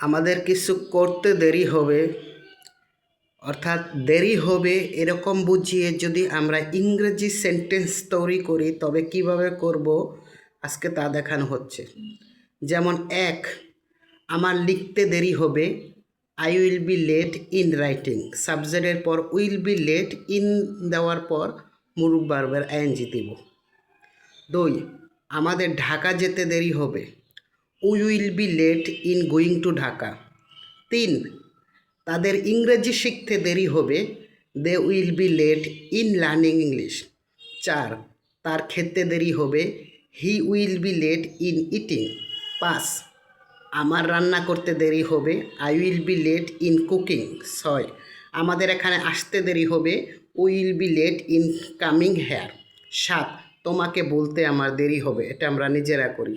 আমাদের কিছু করতে দেরি হবে, অর্থাৎ দেরি হবে এরকম বুঝিয়ে যদি আমরা ইংরেজি সেন্টেন্স তৈরি করি তবে কিভাবে করব আজকে তা দেখানো হচ্ছে। যেমন আমার লিখতে দেরি হবে, I will be late in writing. সাবজেক্টের পর উইল বি লেট ইন দেওয়ার পর মুরুব ভার্বের আইএনজি দিব। 2, আমাদের ঢাকা যেতে দেরি হবে, we will be late in going to Dhaka. 3, তাদের ইংরেজি শিখতে দেরি হবে, they will be late in learning English. 4, তার খেতে দেরি হবে, he will be late in eating. 5, আমার রান্না করতে দেরি হবে, I will be late in cooking. 6, আমাদের এখানে আসতে দেরি হবে, will be late in coming here. 7, তোমাকে বলতে আমার দেরি হবে, এটা আমরা নিজেরা করি।